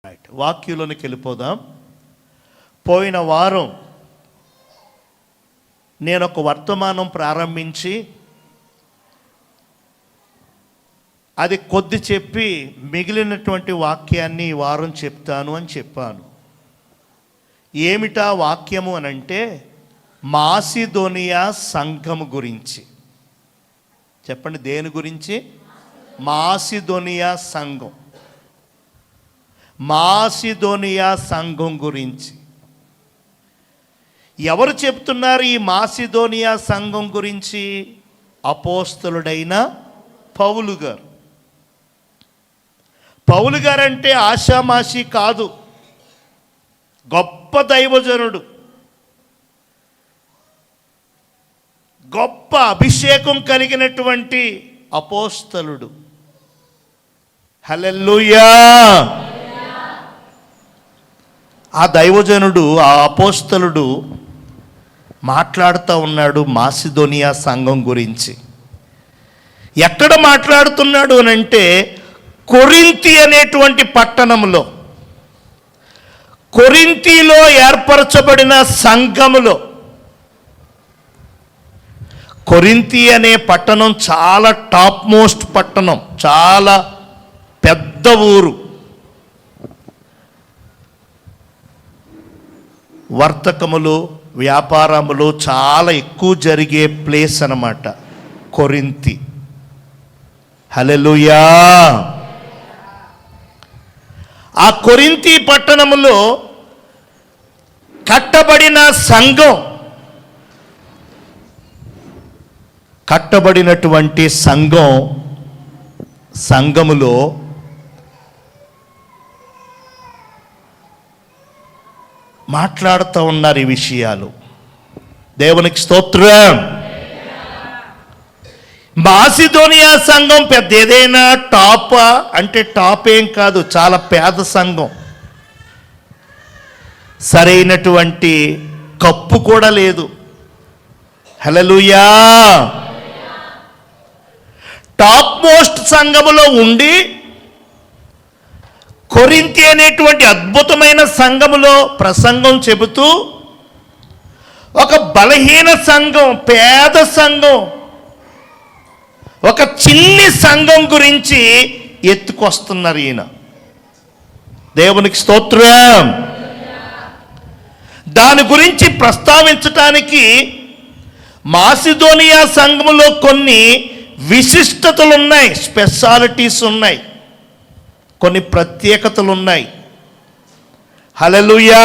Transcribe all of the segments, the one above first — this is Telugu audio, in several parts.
వాక్యంలోనికి వెళ్ళిపోదాం. పోయిన వారం నేను ఒక వర్తమానం ప్రారంభించి అది కొద్ది చెప్పి మిగిలినటువంటి వాక్యాన్ని ఈ వారం చెప్తాను అని చెప్పాను. ఏమిటా వాక్యము అనంటే మాసిదోనియా సంఘం గురించి. చెప్పండి, దేని గురించి? మాసిదోనియా సంఘం. మాసిదోనియా సంఘం గురించి ఎవరు చెప్తున్నారు? ఈ మాసిదోనియా సంఘం గురించి అపోస్తలుడైన పౌలు గారు. పౌలు గారు అంటే ఆషామాషి కాదు, గొప్ప దైవజనుడు, గొప్ప అభిషేకం కలిగినటువంటి అపోస్తలుడు. హల్లెలూయా! ఆ దైవజనుడు, ఆ అపోస్తలుడు మాట్లాడుతూ ఉన్నాడు మాసిదోనియా సంఘం గురించి. ఎక్కడ మాట్లాడుతున్నాడు అనంటే కొరింథీ అనేటువంటి పట్టణంలో, కొరింథీలో ఏర్పరచబడిన సంఘములో. కొరింథీ అనే పట్టణం చాలా టాప్ మోస్ట్ పట్టణం, చాలా పెద్ద ఊరు. వర్తకములు, వ్యాపారములు చాలా ఎక్కువ జరిగే ప్లేస్ అన్నమాట కొరింథీ. హల్లెలూయా! ఆ కొరింథీ పట్టణములో కట్టబడిన సంఘం, కట్టబడినటువంటి సంఘములో మాట్లాడుతూ ఉన్నారు ఈ విషయాలు. దేవునికి స్తోత్రం. మాసిదోనియా సంఘం పెద్ద ఏదైనా టాపా అంటే టాప్ ఏం కాదు, చాలా పేద సంఘం. సరైనటువంటి కప్పు కూడా లేదు. హల్లెలూయా! టాప్ మోస్ట్ సంఘములో ఉండి కొరింథీ అనేటువంటి అద్భుతమైన సంఘములో ప్రసంగం చెబుతూ ఒక బలహీన సంఘం, పేద సంఘం, ఒక చిన్ని సంఘం గురించి ఎత్తుకొస్తున్నారు ఈయన. దేవునికి స్తోత్రం. దాని గురించి ప్రస్తావించటానికి మాసిదోనియా సంఘములో కొన్ని విశిష్టతలు ఉన్నాయి, స్పెషాలిటీస్ ఉన్నాయి, కొన్ని ప్రత్యేకతలు ఉన్నాయి. హల్లెలూయా!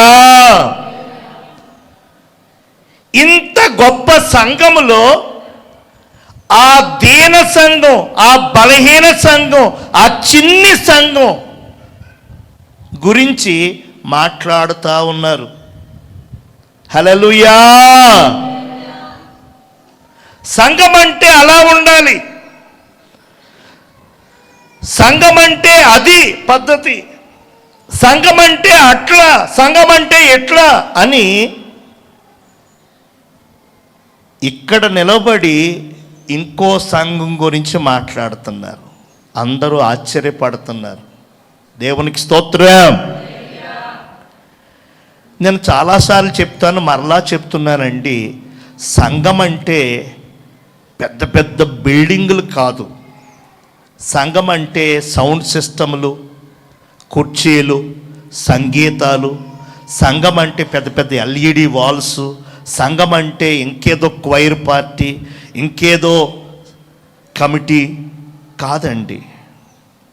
ఇంత గొప్ప సంఘములో ఆ దీన సంఘం, ఆ బలహీన సంఘం, ఆ చిన్ని సంఘం గురించి మాట్లాడుతూ ఉన్నారు. హల్లెలూయా! సంఘం అంటే అలా ఉండాలి, సంఘం అంటే అది పద్ధతి, సంఘం అంటే అట్లా, సంఘం అంటే ఎట్లా అని ఇక్కడ నిలబడి ఇంకో సంఘం గురించి మాట్లాడుతున్నారు. అందరూ ఆశ్చర్యపడుతున్నారు. దేవునికి స్తోత్రం. నేను చాలాసార్లు చెప్తాను, మరలా చెప్తున్నానండి, సంఘం అంటే పెద్ద పెద్ద బిల్డింగులు కాదు. సంఘం అంటే సౌండ్ సిస్టములు, కుర్చీలు, సంగీతాలు. సంఘం అంటే పెద్ద పెద్ద ఎల్ఈడి వాల్స్. సంఘం అంటే ఇంకేదో క్వైర్ పార్టీ, ఇంకేదో కమిటీ కాదండి.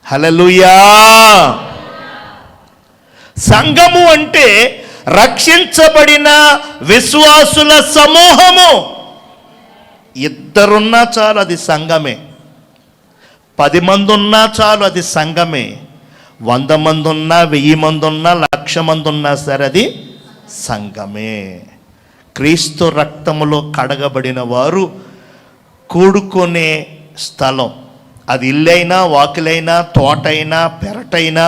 హల్లెలూయా! సంఘము అంటే రక్షించబడిన విశ్వాసుల సమూహము. ఇద్దరున్నా చాలు, అది సంఘమే. 10 మంది ఉన్నా చాలు, అది సంఘమే. 100 మంది ఉన్నా, 1000 మంది ఉన్నా, 1,00,000 మంది ఉన్నా సరే అది సంఘమే. క్రీస్తు రక్తములో కడగబడిన వారు కూడుకునే స్థలం. అది ఇల్లైనా, వాకిలైనా, తోటైనా, పెరటైనా,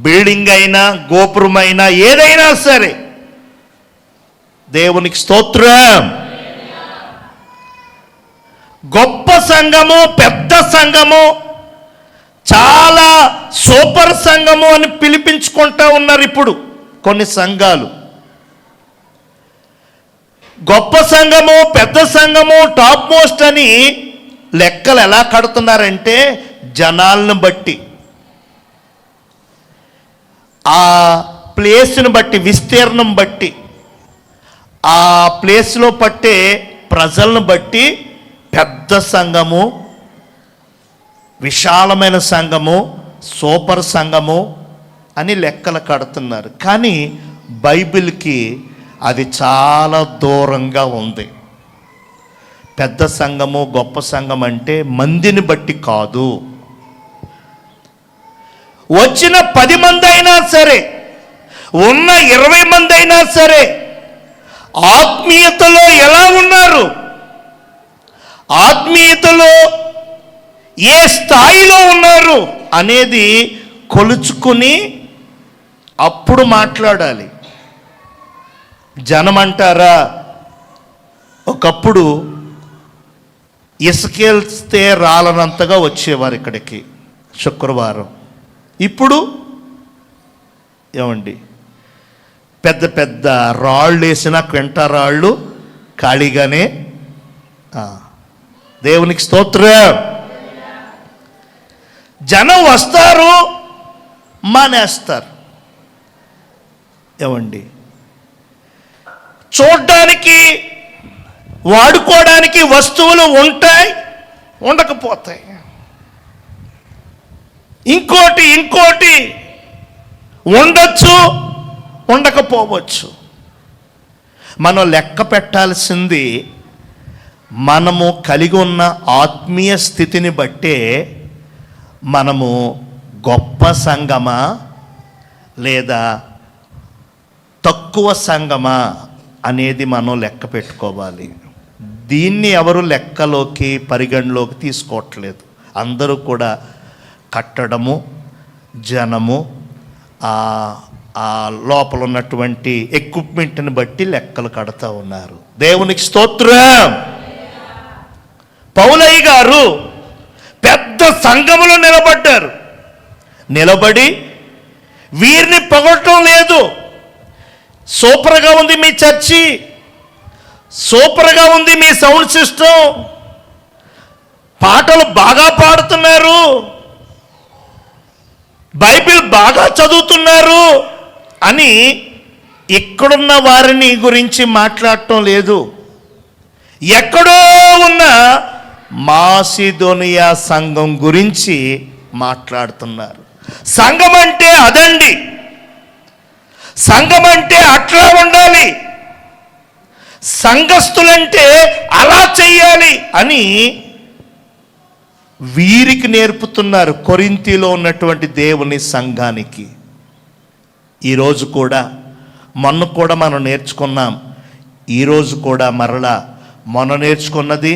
బిల్డింగ్ అయినా, గోపురమైనా, ఏదైనా సరే. దేవునికి స్తోత్రం. గొప్ప సంఘము, పెద్ద సంఘము, చాలా సూపర్ సంఘము అని పిలిపించుకుంటా ఉన్నారు ఇప్పుడు కొన్ని సంఘాలు. గొప్ప సంఘము, పెద్ద సంఘము, టాప్ మోస్ట్ అని లెక్కలు ఎలా కడుతున్నారంటే జనాలను బట్టి, ఆ ప్లేస్ని బట్టి, విస్తీర్ణం బట్టి, ఆ ప్లేస్లో పట్టే ప్రజలను బట్టి పెద్ద సంఘము, విశాలమైన సంఘము, సూపర్ సంఘము అని లెక్కలు కడుతున్నారు. కానీ బైబిల్కి అది చాలా దూరంగా ఉంది. పెద్ద సంఘము, గొప్ప సంఘం అంటే మందిని బట్టి కాదు. వచ్చిన 10 మంది అయినా సరే, ఉన్న 20 మంది అయినా సరే, ఆత్మీయతలో ఎలా ఉన్నారు, ఆత్మీయతలో ఏ స్థాయిలో ఉన్నారు అనేది కొలుచుకుని అప్పుడు మాట్లాడాలి. జనం అంటారా, ఒకప్పుడు ఇసుకేస్తే రాలనంతగా వచ్చేవారు ఇక్కడికి శుక్రవారం. ఇప్పుడు ఏమండి, పెద్ద పెద్ద రాళ్ళు వేసిన క్వింట రాళ్ళు ఖాళీగానే. దేవునికి స్తోత్రం. జనం వస్తారు, మానేస్తారు. ఏమండి, చూడ్డానికి వాడుకోవడానికి వస్తువులు ఉంటాయి, ఉండకపోతాయి. ఇంకోటి ఉండొచ్చు, ఉండకపోవచ్చు. మనం లెక్క పెట్టాల్సింది మనము కలిగి ఉన్న ఆత్మీయ స్థితిని బట్టే మనము గొప్ప సంఘమా లేదా తక్కువ సంఘమా అనేది మనం లెక్క పెట్టుకోవాలి. దీన్ని ఎవరు లెక్కలోకి, పరిగణలోకి తీసుకోవట్లేదు. అందరూ కూడా కట్టడము, జనము, ఆ లోపల ఉన్నటువంటి ఎక్విప్మెంట్ని బట్టి లెక్కలు కడతా ఉన్నారు. దేవునికి స్తోత్రం. పౌలయ్య గారు పెద్ద సంఘములో నిలబడ్డారు. నిలబడి వీరిని పొగడటం లేదు, సూపర్గా ఉంది మీ చర్చి, సూపర్గా ఉంది మీ సౌండ్ సిస్టమ్, పాటలు బాగా పాడుతున్నారు, బైబిల్ బాగా చదువుతున్నారు అని ఇక్కడున్న వారిని గురించి మాట్లాడటం లేదు. ఎక్కడో ఉన్న మాసిదోనియా సంఘం గురించి మాట్లాడుతున్నారు. సంఘం అంటే అదండి, సంఘం అంటే అట్లా ఉండాలి, సంఘస్థులంటే అలా చెయ్యాలి అని వీరికి నేర్పుతున్నారు, కొరింథీలో ఉన్నటువంటి దేవుని సంఘానికి. ఈరోజు కూడా, మొన్న కూడా మనం నేర్చుకున్నాం, ఈరోజు కూడా మరలా మొన్న నేర్చుకున్నది,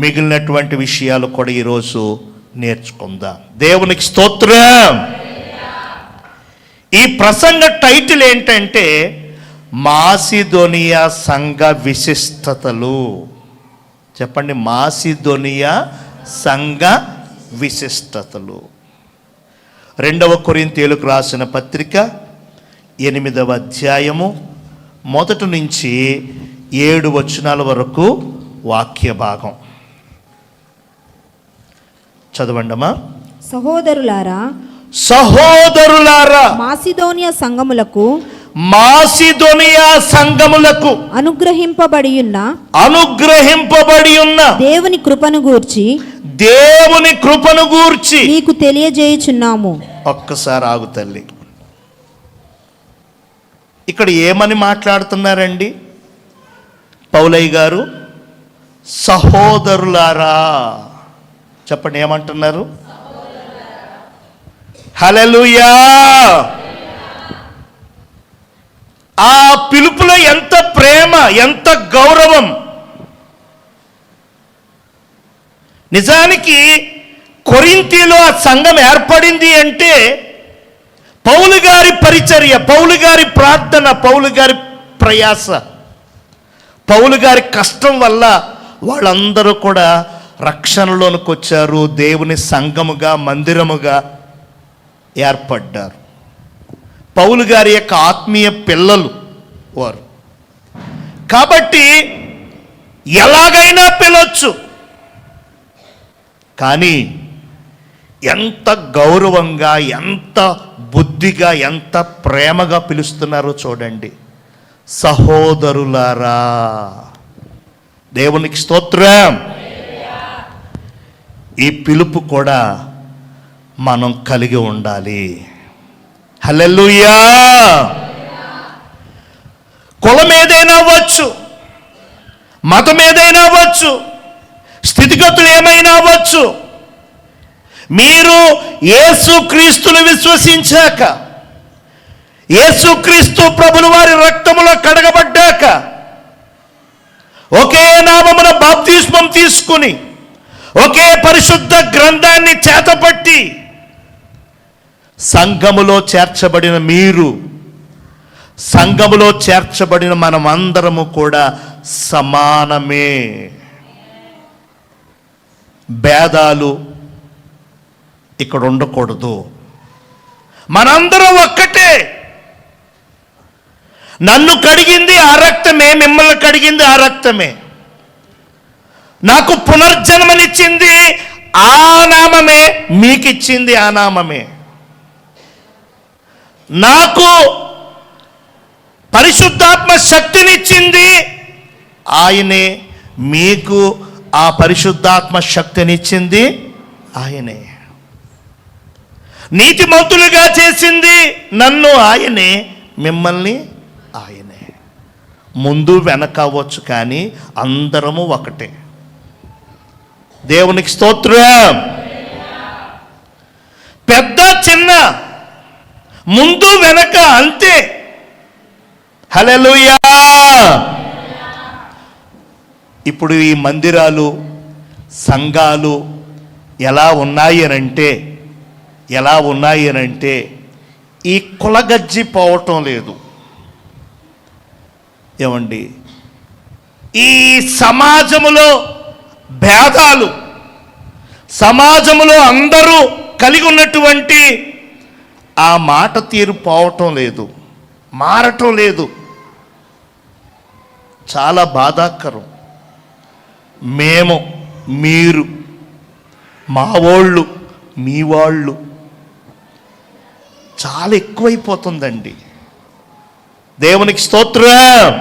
మిగిలినటువంటి విషయాలు కూడా ఈరోజు నేర్చుకుందాం. దేవునికి స్తోత్రం. ఈ ప్రసంగ టైటిల్ ఏంటంటే మాసిదోనియా సంఘ విశిష్టతలు. చెప్పండి, మాసిదోనియా సంఘ విశిష్టతలు. 2వ కొరింథీయులకు రాసిన పత్రిక 8వ అధ్యాయము 1 నుంచి 7 వచనాల వరకు వాక్య భాగం చదవండమ్మా. సహోదరులారా, మాసిదోనియా సంఘములకు అనుగ్రహింపబడి ఉన్న దేవుని కృపను గూర్చి నీకు తెలియజేయుచున్నాము. ఒక్కసారి ఆగు తల్లి. ఇక్కడ ఏమని మాట్లాడుతున్నారండి పౌలయ్య గారు? సహోదరులారా. చెప్పండి, ఏమంటున్నారు? హల్లెలూయా. ఆ పిలుపులో ఎంత ప్రేమ, ఎంత గౌరవం. నిజానికి కొరింథీలో ఆ సంఘం ఏర్పడింది అంటే పౌలు గారి పరిచర్య, పౌలు గారి ప్రార్థన, పౌలు గారి ప్రయాస, పౌలు గారి కష్టం వల్ల వాళ్ళందరూ కూడా రక్షణలోనికి వచ్చారు, దేవుని సంఘముగా మందిరముగా ఏర్పడ్డారు. పౌలు గారి యొక్క ఆత్మీయ పిల్లలు వారు. కాబట్టి ఎలాగైనా పిలవచ్చు, కానీ ఎంత గౌరవంగా, ఎంత బుద్ధిగా, ఎంత ప్రేమగా పిలుస్తున్నారో చూడండి. సహోదరులారా, దేవునికి స్తోత్రం. ఈ పిలుపు కూడా మనం కలిగి ఉండాలి. హల్లెలూయా. కులం ఏదైనా అవ్వచ్చు, మతం ఏదైనా అవ్వచ్చు, స్థితిగతులు ఏమైనా అవ్వచ్చు, మీరు యేసుక్రీస్తును విశ్వసించాక, యేసుక్రీస్తు ప్రభుల వారి రక్తములో కడగబడ్డాక, ఒకే నామమున బాప్తిస్మం తీసుకుని, ఒకే పరిశుద్ధ గ్రంథాన్ని చేతపట్టి సంఘములో చేర్చబడిన మీరు, సంఘములో చేర్చబడిన మనమందరము కూడా సమానమే. భేదాలు ఇక్కడ ఉండకూడదు. మనందరం ఒక్కటే. నన్ను కడిగింది ఆ రక్తమే, మిమ్మల్ని కడిగింది ఆ రక్తమే. నాకు పునర్జన్మనిచ్చింది ఆ నామమే, మీకిచ్చింది ఆ నామమే. నాకు పరిశుద్ధాత్మ శక్తినిచ్చింది ఆయనే, మీకు ఆ పరిశుద్ధాత్మ శక్తినిచ్చింది ఆయనే. నీతిమంతులుగా చేసింది నన్ను ఆయనే, మిమ్మల్ని ఆయనే. ముందు వెనక అవ్వచ్చు, కానీ అందరము ఒకటే. దేవునికి స్తోత్రం. పెద్ద చిన్న, ముందు వెనక అంతే. హల్లెలూయా. ఇప్పుడు ఈ మందిరాలు, సంఘాలు ఎలా ఉన్నాయి అనంటే ఈ కులగజ్జి పోవటం లేదు. ఏమండి, ఈ సమాజములో భేదాలు, సమాజములో అందరూ కలిగి ఉన్నటువంటి ఆ మాట తీరు పోవటం లేదు, మారటం లేదు. చాలా బాధాకరం. మేము, మీరు, మా వాళ్ళు, మీ వాళ్ళు చాలా ఎక్కువైపోతుందండి. దేవునికి స్తోత్రం.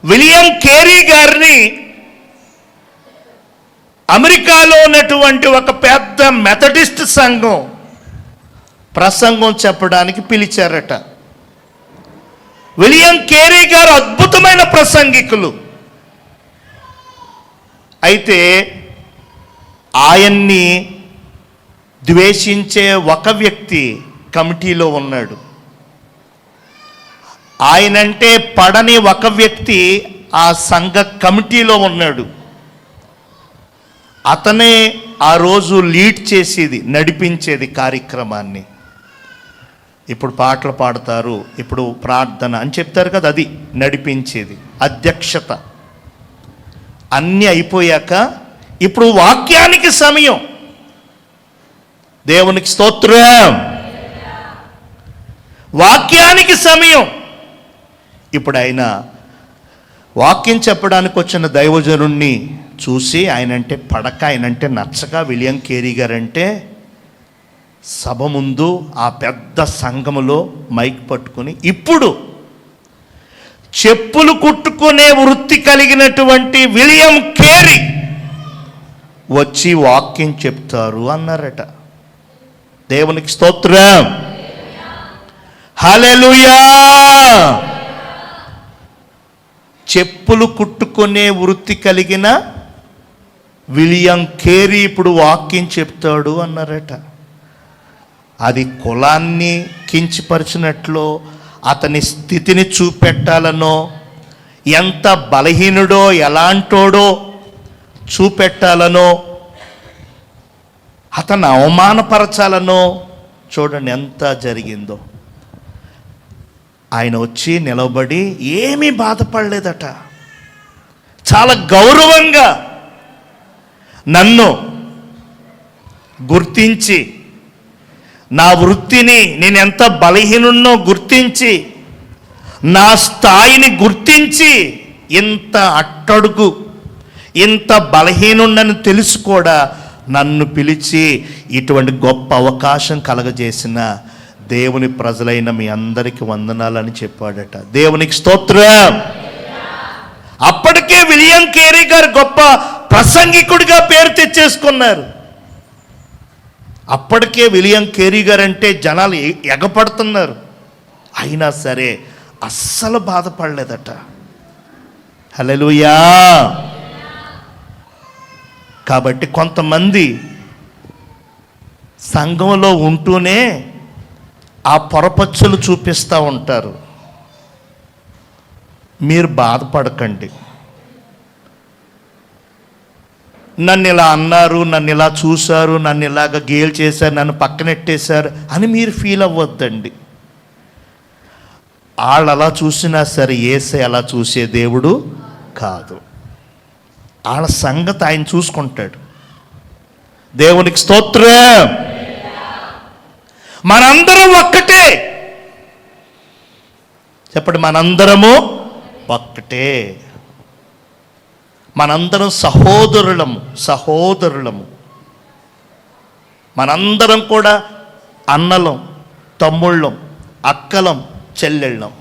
విలియం కేరీ గారిని అమెరికాలో ఉన్నటువంటి ఒక పెద్ద మెథడిస్ట్ సంఘం ప్రసంగం చెప్పడానికి పిలిచారట. విలియం కేరీ గారు అద్భుతమైన ప్రసంగికులు. అయితే ఆయన్ని ద్వేషించే ఒక వ్యక్తి కమిటీలో ఉన్నాడు. ఆయనంటే పడని ఒక వ్యక్తి ఆ సంఘ కమిటీలో ఉన్నాడు. అతనే ఆ రోజు లీడ్ చేసేది, నడిపించేది కార్యక్రమాన్ని. ఇప్పుడు పాటలు పాడతారు, ఇప్పుడు ప్రార్థన అని చెప్తారు కదా, అది నడిపించేది, అధ్యక్షత. అన్నీ అయిపోయాక ఇప్పుడు వాక్యానికి సమయం. దేవునికి స్తోత్రం. వాక్యానికి సమయం. ఇప్పుడు ఆయన వాక్యం చెప్పడానికి వచ్చిన దైవజనుణ్ణి చూసి ఆయనంటే పడక, ఆయనంటే నచ్చక విలియం కేరీ గారంటే సభ ముందు ఆ పెద్ద సంఘములో మైక్ పట్టుకుని, ఇప్పుడు చెప్పులు కుట్టుకునే వృత్తి కలిగినటువంటి విలియం కేరీ వచ్చి వాక్యం చెప్తారు అన్నారట. దేవునికి స్తోత్రం. హల్లెలూయా. చెప్పులు కుట్టుకునే వృత్తి కలిగిన విలియం కేరీ ఇప్పుడు వాక్యం చెప్తాడు అన్నారట. అది కులాన్ని కించపరిచినట్లో, అతని స్థితిని చూపెట్టాలనో, ఎంత బలహీనుడో ఎలాంటోడో చూపెట్టాలనో, అతను అవమానపరచాలనో చూడండి ఎంత జరిగిందో. ఆయన వచ్చి నిలబడి ఏమీ బాధపడలేదట. చాలా గౌరవంగా నన్ను గుర్తించి, నా వృత్తిని నేను ఎంత బలహీనున్నో గుర్తించి, నా స్థాయిని గుర్తించి, ఇంత అట్టడుగు, ఇంత బలహీనుండని తెలుసు కూడా నన్ను పిలిచి ఇటువంటి గొప్ప అవకాశం కలగజేసిన దేవుని ప్రజలైన మీ అందరికీ వందనాలని చెప్పాడట. దేవునికి స్తోత్రం. అప్పటికే విలియం కేరీ గారు గొప్ప ప్రసంగికుడిగా పేరు తెచ్చేసుకున్నారు. అప్పటికే విలియం కేరీ గారు అంటే జనాలు ఎగపడుతున్నారు. అయినా సరే అస్సలు బాధపడలేదట. హల్లెలూయా. కాబట్టి కొంతమంది సంఘంలో ఉంటూనే ఆ పొరపచ్చులు చూపిస్తూ ఉంటారు. మీరు బాధపడకండి. నన్ను ఇలా అన్నారు, నన్ను ఇలా చూశారు, నన్ను ఇలాగ గేలు చేశారు, నన్ను పక్కనెట్టేశారు అని మీరు ఫీల్ అవ్వద్దండి. వాళ్ళు అలా చూసినా సరే యేసయ్య అలా చూసే దేవుడు కాదు. వాళ్ళ సంగతి ఆయన చూసుకుంటాడు. దేవునికి స్తోత్రం. మనందరం ఒక్కటే. చెప్పండి, మనందరము ఒక్కటే. మనందరం సహోదరులము. మనందరం కూడా అన్నలం, తమ్ముళ్ళం, అక్కలం, చెల్లెళ్ళం.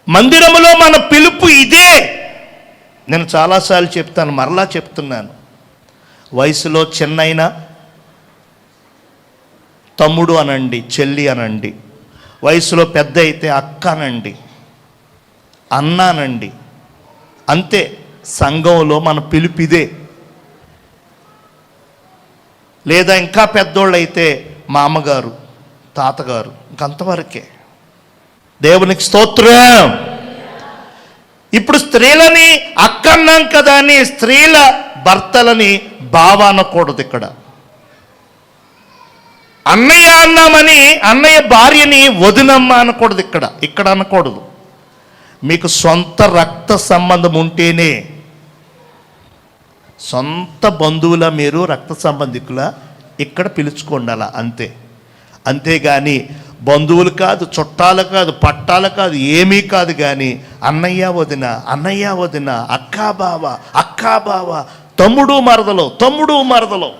మందిరములో మన పిలుపు ఇదే. నేను చాలాసార్లు చెప్తాను, మరలా చెప్తున్నాను. వయసులో చిన్నైనా తమ్ముడు అనండి, చెల్లి అనండి. వయసులో పెద్ద అయితే అక్క అనండి, అన్న అనండి. అంతే. సంఘంలో మన పిలుపు ఇదే. లేదా ఇంకా పెద్దోళ్ళు అయితే మామగారు, తాతగారు, ఇంకంతవరకే. దేవునికి స్తోత్రం. ఇప్పుడు స్త్రీలని అక్క అన్నాం కదా అని స్త్రీల భర్తలని బావ అనకూడదు. ఇక్కడ అన్నయ్య అన్నామని అన్నయ్య భార్యని వదినమ్మ అనకూడదు. ఇక్కడ అనకూడదు. మీకు సొంత రక్త సంబంధం ఉంటేనే, సొంత బంధువుల మీరు రక్త సంబంధికుల ఇక్కడ పిలుచుకోండి అలా, అంతే. అంతేగాని బంధువులు కాదు, చుట్టాలు కాదు, పట్టాలు కాదు, ఏమీ కాదు. కానీ అన్నయ్య వదిన, అక్కా బావ, తమ్ముడు మరదలో,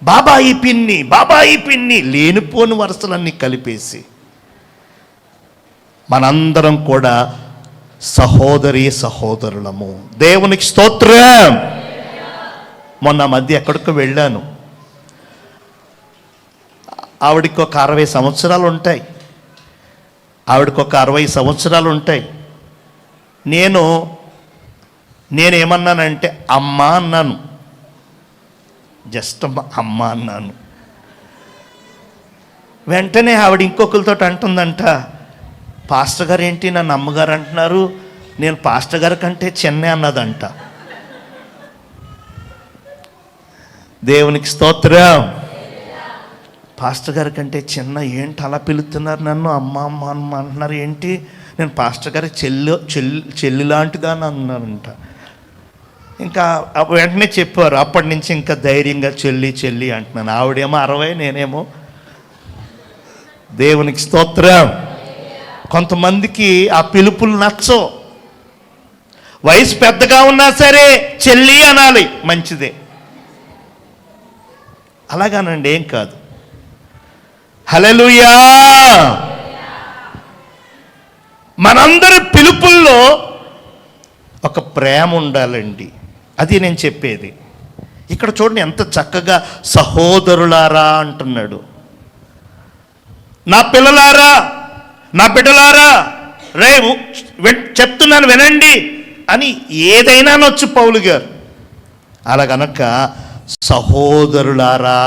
బాబాయి పిన్ని, లేనిపోని వరుసలన్నీ కలిపేసి మనందరం కూడా సహోదరులము. దేవునికి స్తోత్రం. మొన్న మధ్య ఎక్కడికో వెళ్ళాను. ఆవిడికి ఒక 60 సంవత్సరాలు ఉంటాయి. నేనేమన్నానంటే అమ్మ అన్నాను. జస్ట్ అమ్మ అన్నాను. వెంటనే ఆవిడ ఇంకొకరితో అంటుందంట, పాస్టర్ గారు ఏంటి నన్ను అమ్మగారు అంటున్నారు, నేను పాస్టర్ గారి కంటే చిన్నే అన్నదంట. దేవునికి స్తోత్రం. పాస్టర్ గారి కంటే చిన్న ఏంటి అలా పిలుస్తున్నారు నన్ను, అమ్మ అంటున్నారు ఏంటి, నేను పాస్టర్ గారి చెల్లి లాంటిదాన్ని అన్నారంట. ఇంకా వెంటనే చెప్పారు. అప్పటి నుంచి ఇంకా ధైర్యంగా చెల్లి అంటున్నాను. ఆవిడేమో 60, నేనేమో. దేవునికి స్తోత్రం. కొంతమందికి ఆ పిలుపులు నచ్చవు. వయసు పెద్దగా ఉన్నా సరే చెల్లి అనాలి, మంచిదే. అలాగానండి, ఏం కాదు. హల్లెలూయా. మనందరి పిలుపుల్లో ఒక ప్రేమ ఉండాలండి. అది నేను చెప్పేది. ఇక్కడ చూడండి ఎంత చక్కగా సహోదరులారా అంటున్నాడు. నా పిల్లలారా, నా బిడ్డలారా, చెప్తున్నాను వినండి అని ఏదైనా అనొచ్చు పౌలు గారు. అలాగనక సహోదరులారా.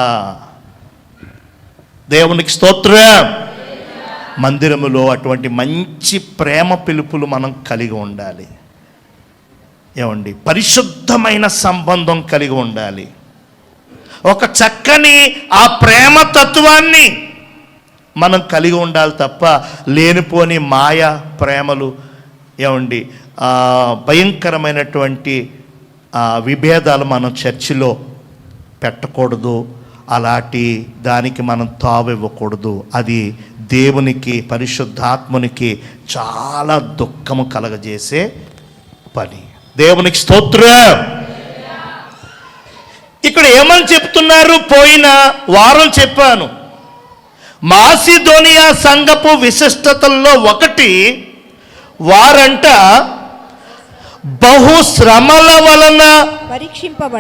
దేవునికి స్తోత్రం. మందిరములో అటువంటి మంచి ప్రేమ పిలుపులు మనం కలిగి ఉండాలి. ఏమండి, పరిశుద్ధమైన సంబంధం కలిగి ఉండాలి. ఒక చక్కని ఆ ప్రేమ తత్వాన్ని మనం కలిగి ఉండాలి తప్ప లేనిపోని మాయ ప్రేమలు, ఏమండి, భయంకరమైనటువంటి విభేదాలు మనం చర్చిలో పెట్టకూడదు. అలాంటి దానికి మనం తావివ్వకూడదు. అది దేవునికి, పరిశుద్ధాత్మునికి చాలా దుఃఖము కలగజేసే పని. దేవునికి స్తోత్రం. ఇక్కడ ఏమని చెప్తున్నారు? పోయిన వారం చెప్పాను, మాసిదోనియా సంఘపు విశిష్టతల్లో ఒకటి, వారంట బహుశ్రమల వలన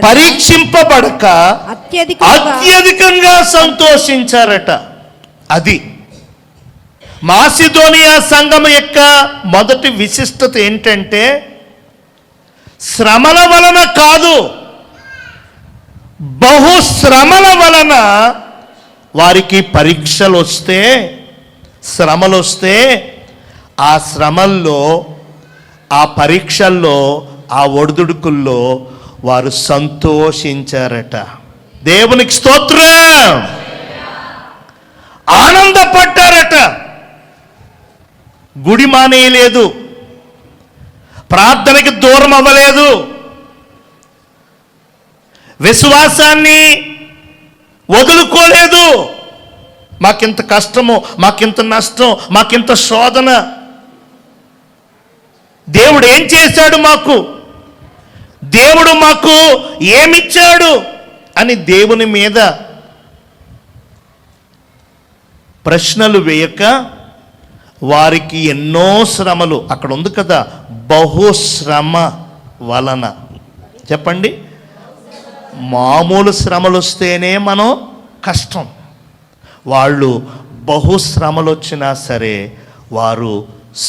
పరీక్షింపబడక అత్యధికంగా సంతోషించారట. అది మాసిదోనియా సంఘం యొక్క మొదటి విశిష్టత ఏంటంటే, శ్రమల వలన కాదు, బహుశ్రమల వలన వారికి పరీక్షలు వస్తే, శ్రమలు వస్తే, ఆ శ్రమల్లో, ఆ పరీక్షల్లో, ఆ ఒడిదుడుకుల్లో వారు సంతోషించారట. దేవునికి స్తోత్రం. ఆనందపడ్డారట. గుడి మానేయలేదు, ప్రార్థనకి దూరం అవ్వలేదు, విశ్వాసాన్ని వదులుకోలేదు. మాకింత కష్టము, మాకింత నష్టం, మాకింత శోధన, దేవుడు ఏం చేశాడు మాకు, దేవుడు మాకు ఏమిచ్చాడు అని దేవుని మీద ప్రశ్నలు వేయక, వారికి ఎన్నో శ్రమలు, అక్కడ ఉంది కదా, బహుశ్రమ వలన. చెప్పండి, మామూలు శ్రమలు వస్తేనే మనం కష్టం, వాళ్ళు బహుశ్రమలు వచ్చినా సరే వారు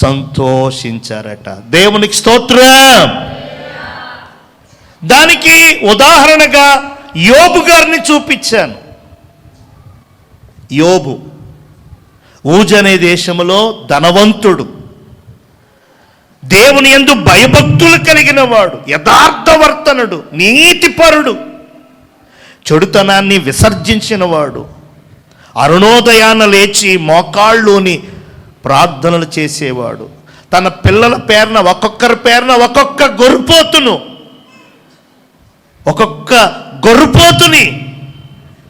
సంతోషించారట. దేవునికి స్తోత్రం. దానికి ఉదాహరణగా యోబు గారిని చూపించాను. యోబు ఊజు అనే దేశంలో ధనవంతుడు, దేవుని యందు భయభక్తులు కలిగిన వాడు, యథార్థవర్తనుడు, నీతిపరుడు, చెడుతనాన్ని విసర్జించిన వాడు, అరుణోదయాన లేచి మోకాళ్ళుని ప్రార్థనలు చేసేవాడు. తన పిల్లల పేరున, ఒక్కొక్కరి పేరున ఒక్కొక్క గొర్రెపోతుని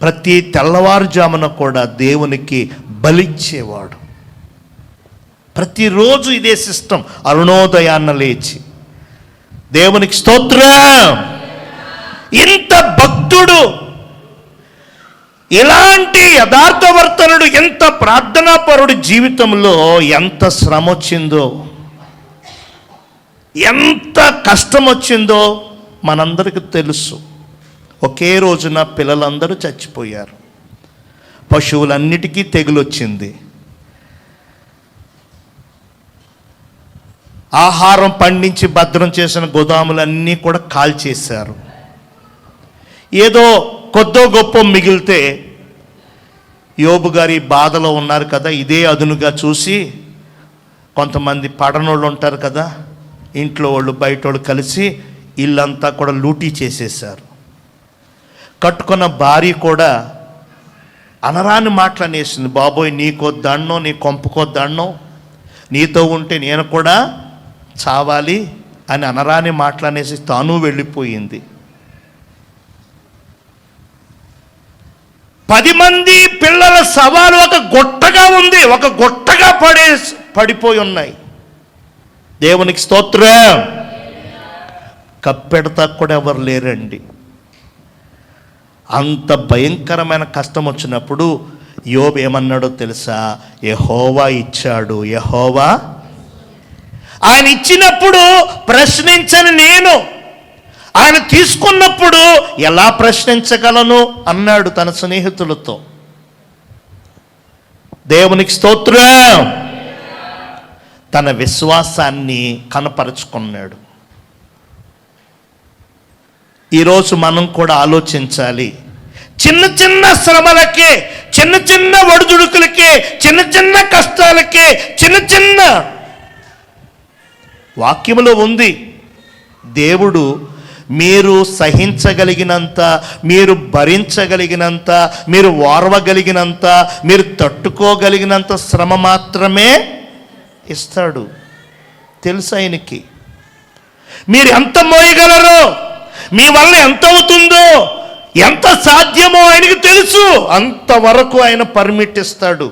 ప్రతి తెల్లవారుజామున కూడా దేవునికి బలిచ్చేవాడు. ప్రతిరోజు ఇదే సిస్టం, అరుణోదయాన్న లేచి. దేవునికి స్తోత్రం. ఇంత భక్తుడు, ఇలాంటి యథార్థవర్తనుడు, ఎంత ప్రార్థనాపరుడు జీవితంలో ఎంత శ్రమ వచ్చిందో, ఎంత కష్టం వచ్చిందో మనందరికీ తెలుసు. ఒకే రోజున పిల్లలందరూ చచ్చిపోయారు, పశువులన్నిటికీ తెగులొచ్చింది, ఆహారం పండించి భద్రం చేసిన గోదాములన్నీ కూడా కాల్చేశారు. ఏదో కొద్దో గొప్ప మిగిలితే యోబు గారి బాధలో ఉన్నారు కదా, ఇదే అదునుగా చూసి కొంతమంది పడనోళ్ళు ఉంటారు కదా, ఇంట్లో వాళ్ళు బయట వాళ్ళు కలిసి ఇల్లంతా కూడా లూటీ చేసేసారు. కట్టుకున్న భార్య కూడా అనరాని మాటలనేసింది, బాబోయ్ నీకో దండం, నీ కొంపకో దండం, నీతో ఉంటే నేను కూడా చావాలి అని అనరాని మాటలనేసి తాను వెళ్ళిపోయింది. 10 మంది పిల్లల శవాలు ఒక గుట్టగా ఉంది, ఒక గుట్టగా పడిపోయి ఉన్నాయి. దేవునికి స్తోత్రం. కప్పెడతా కూడా ఎవరు లేరండి. అంత భయంకరమైన కష్టం వచ్చినప్పుడు యోబు ఏమన్నాడో తెలుసా? యెహోవా ఇచ్చాడు, యెహోవా ఆయన ఇచ్చినప్పుడు ప్రశ్నించని నేను, ఆయన తీసుకున్నప్పుడు ఎలా ప్రశ్నించగలను అన్నాడు తన స్నేహితులతో. దేవునికి స్తోత్రం. తన విశ్వాసాన్ని కనపరుచుకున్నాడు. ఈరోజు మనం కూడా ఆలోచించాలి. చిన్న చిన్న శ్రమలకే, చిన్న చిన్న ఒడిదుడుకులకే, చిన్న చిన్న కష్టాలకే, చిన్న వాక్యములో ఉంది, దేవుడు మీరు సహించగలిగినంత, మీరు భరించగలిగినంత, మీరు ఓర్వగలిగినంత, మీరు తట్టుకోగలిగినంత శ్రమ మాత్రమే ఇస్తాడు. తెలుసు ఆయనకి. మీరు ఎంత మోయగలరో, మీ వల్ల ఎంత అవుతుందో, ఎంత సాధ్యమో ఆయనకి తెలుసు. అంతవరకు ఆయన పర్మిట్ ఇస్తాడు.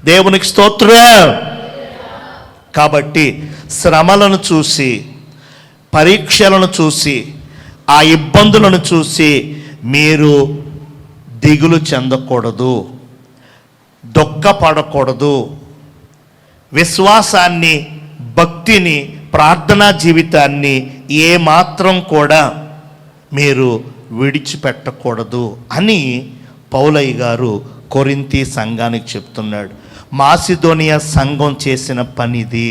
దేవునికి స్తోత్రం. కాబట్టి శ్రమలను చూసి, పరీక్షలను చూసి, ఆ ఇబ్బందులను చూసి మీరు దిగులు చెందకూడదు, దుఃఖపడకూడదు. విశ్వాసాన్ని, భక్తిని, ప్రార్థనా జీవితాన్ని ఏమాత్రం కూడా మీరు విడిచిపెట్టకూడదు అని పౌలయ్య గారు కొరింథీ సంఘానికి చెప్తున్నాడు. మాసిదోనియా సంఘం చేసిన పనిది.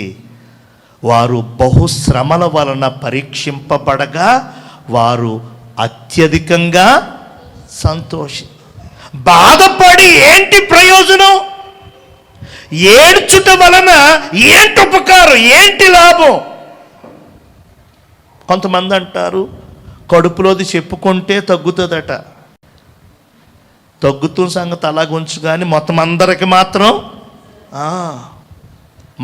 వారు బహుశ్రమల వలన పరీక్షింపబడగా వారు అత్యధికంగా బాధపడి ఏంటి ప్రయోజనం? ఏడ్చుట వలన ఏంటి ఉపకారం, ఏంటి లాభం? కొంతమంది అంటారు కడుపులోది చెప్పుకుంటే తగ్గుతుందట. తగ్గుతున్న సంగతి అలాగుంచు, కానీ మొత్తం అందరికి మాత్రం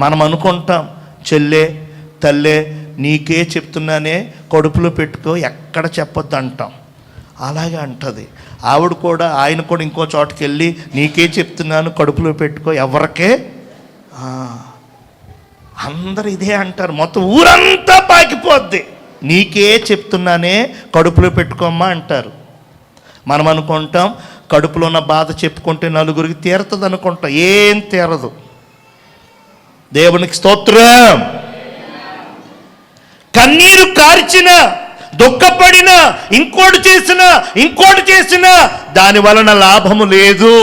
మనం అనుకుంటాం, చెల్లే తల్లే నీకే చెప్తున్నానే కడుపులో పెట్టుకో, ఎక్కడ చెప్పొద్దు అంటాం. అలాగే అంటది ఆవిడ కూడా. ఆయన కూడా ఇంకో చోటుకి వెళ్ళి నీకే చెప్తున్నాను కడుపులో పెట్టుకో, ఎవరికే. అందరు ఇదే అంటారు, మొత్తం ఊరంతా పాకిపోద్ది. నీకే చెప్తున్నానే కడుపులో పెట్టుకోమ్మా అంటారు. మనం అనుకుంటాం కడుపులో ఉన్న బాధ చెప్పుకుంటే నలుగురికి తీరుతుంది అనుకుంటాం. ఏం తీరదు. దేవునికి స్తోత్రం. కన్నీరు కార్చిన, దుఃఖపడిన, ఇంకోటి చేసిన దాని వలన లాభము లేదు.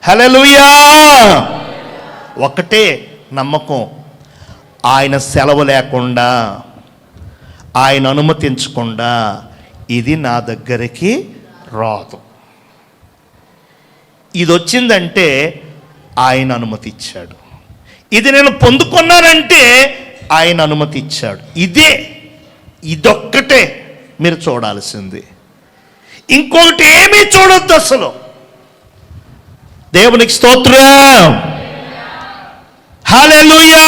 హల్లెలూయా. ఒకటే నమ్మకం, ఆయన సెలవు లేకుండా, ఆయన అనుమతించకుండా ఇది నా దగ్గరికి రాదు. ఇది వచ్చిందంటే ఆయన అనుమతి ఇచ్చాడు. ఇది నేను పొందుకున్నానంటే ఆయన అనుమతి ఇచ్చాడు. ఇదొక్కటే మీరు చూడాల్సింది. ఇంకొకటి ఏమీ చూడొద్దు అసలు. దేవునికి స్తోత్రం. హల్లెలూయా.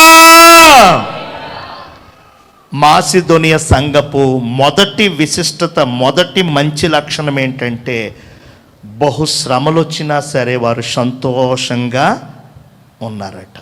మాసిదోనియా సంఘపు మొదటి విశిష్టత, మొదటి మంచి లక్షణం ఏంటంటే బహుశ్రమలు వచ్చినా సరే వారు సంతోషంగా ఉన్నారట.